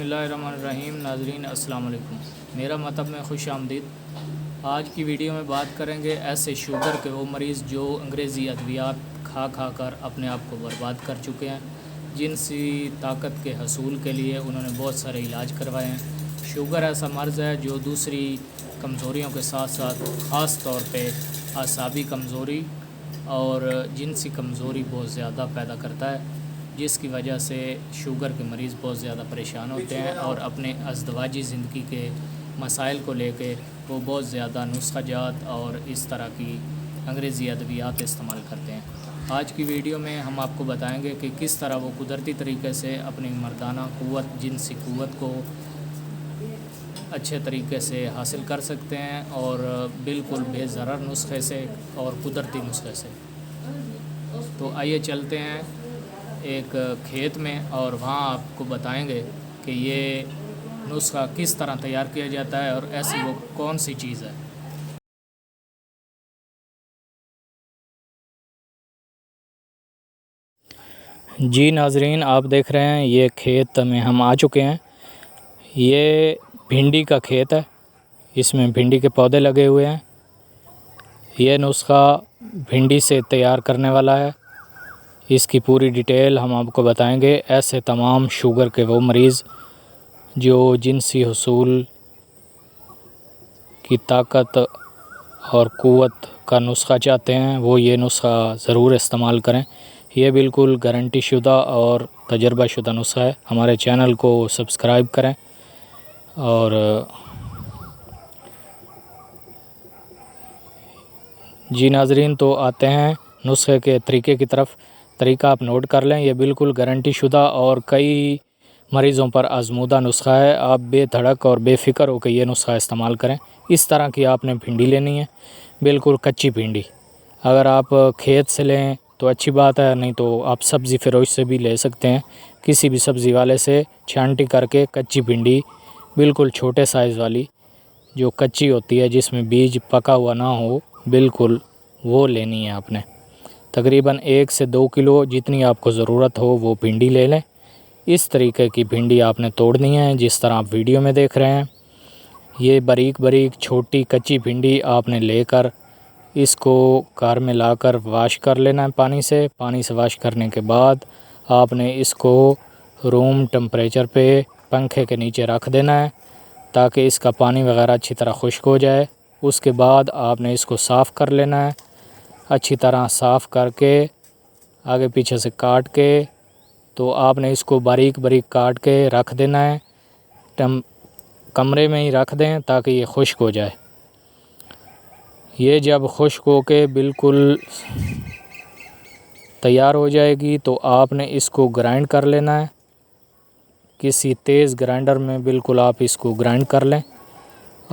بسم اللہ الرحمن الرحیم۔ ناظرین السلام علیکم، میرا مطلب میں خوش آمدید۔ آج کی ویڈیو میں بات کریں گے ایسے شوگر کے وہ مریض جو انگریزی ادویات کھا کر اپنے آپ کو برباد کر چکے ہیں، جنسی طاقت کے حصول کے لیے انہوں نے بہت سارے علاج کروائے ہیں۔ شوگر ایسا مرض ہے جو دوسری کمزوریوں کے ساتھ ساتھ خاص طور پہ اعصابی کمزوری اور جنسی کمزوری بہت زیادہ پیدا کرتا ہے، جس کی وجہ سے شوگر کے مریض بہت زیادہ پریشان ہوتے ہیں اور اپنے ازدواجی زندگی کے مسائل کو لے کے وہ بہت زیادہ نسخہ جات اور اس طرح کی انگریزی ادویات استعمال کرتے ہیں۔ آج کی ویڈیو میں ہم آپ کو بتائیں گے کہ کس طرح وہ قدرتی طریقے سے اپنی مردانہ قوت، جنسی قوت کو اچھے طریقے سے حاصل کر سکتے ہیں اور بالکل بے ضرر نسخے سے اور قدرتی نسخے سے۔ تو آئیے چلتے ہیں ایک کھیت میں اور وہاں آپ کو بتائیں گے کہ یہ نسخہ کس طرح تیار کیا جاتا ہے اور ایسی وہ کون سی چیز ہے۔ جی ناظرین، آپ دیکھ رہے ہیں یہ کھیت میں ہم آ چکے ہیں۔ یہ بھنڈی کا کھیت ہے، اس میں بھنڈی کے پودے لگے ہوئے ہیں۔ یہ نسخہ بھنڈی سے تیار کرنے والا ہے، اس کی پوری ڈیٹیل ہم آپ کو بتائیں گے۔ ایسے تمام شوگر کے وہ مریض جو جنسی حصول کی طاقت اور قوت کا نسخہ چاہتے ہیں وہ یہ نسخہ ضرور استعمال کریں۔ یہ بالکل گارنٹی شدہ اور تجربہ شدہ نسخہ ہے۔ ہمارے چینل کو سبسکرائب کریں اور جی ناظرین، تو آتے ہیں نسخے کے طریقے کی طرف۔ طریقہ آپ نوٹ کر لیں، یہ بالکل گارنٹی شدہ اور کئی مریضوں پر آزمودہ نسخہ ہے۔ آپ بے دھڑک اور بے فکر ہو کے یہ نسخہ استعمال کریں۔ اس طرح کی آپ نے بھنڈی لینی ہے، بالکل کچی بھنڈی۔ اگر آپ کھیت سے لیں تو اچھی بات ہے، نہیں تو آپ سبزی فروش سے بھی لے سکتے ہیں۔ کسی بھی سبزی والے سے چھانٹی کر کے کچی بھنڈی، بالکل چھوٹے سائز والی جو کچی ہوتی ہے، جس میں بیج پکا ہوا نہ ہو، بالکل وہ لینی ہے آپ نے۔ تقریباً 1 سے 2 کلو جتنی آپ کو ضرورت ہو وہ بھنڈی لے لیں۔ اس طریقے کی بھنڈی آپ نے توڑنی ہے جس طرح آپ ویڈیو میں دیکھ رہے ہیں۔ یہ باریک باریک چھوٹی کچی بھنڈی آپ نے لے کر اس کو کار میں لا کر واش کر لینا ہے پانی سے واش کرنے کے بعد آپ نے اس کو روم ٹمپریچر پہ پنکھے کے نیچے رکھ دینا ہے تاکہ اس کا پانی وغیرہ اچھی طرح خشک ہو جائے۔ اس کے بعد آپ نے اس کو صاف کر لینا ہے، اچھی طرح صاف کر کے آگے پیچھے سے کاٹ کے تو آپ نے اس کو باریک باریک کاٹ کے رکھ دینا ہے۔ کمرے میں ہی رکھ دیں تاکہ یہ خشک ہو جائے۔ یہ جب خشک ہو کے بالکل تیار ہو جائے گی تو آپ نے اس کو گرائنڈ کر لینا ہے۔ کسی تیز گرائنڈر میں بالکل آپ اس کو گرائنڈ کر لیں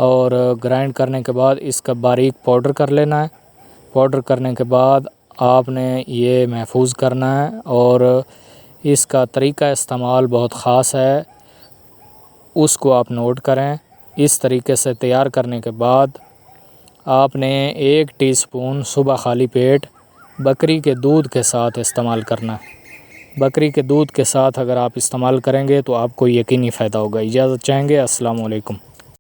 اور گرائنڈ کرنے کے بعد اس کا باریک پاؤڈر کر لینا ہے۔ پاؤڈر کرنے کے بعد آپ نے یہ محفوظ کرنا ہے اور اس کا طریقہ استعمال بہت خاص ہے، اس کو آپ نوٹ کریں۔ اس طریقے سے تیار کرنے کے بعد آپ نے 1 ٹی سپون صبح خالی پیٹ بکری کے دودھ کے ساتھ استعمال کرنا ہے۔ بکری کے دودھ کے ساتھ اگر آپ استعمال کریں گے تو آپ کو یقینی فائدہ ہوگا۔ اجازت چاہیں گے، السلام علیکم۔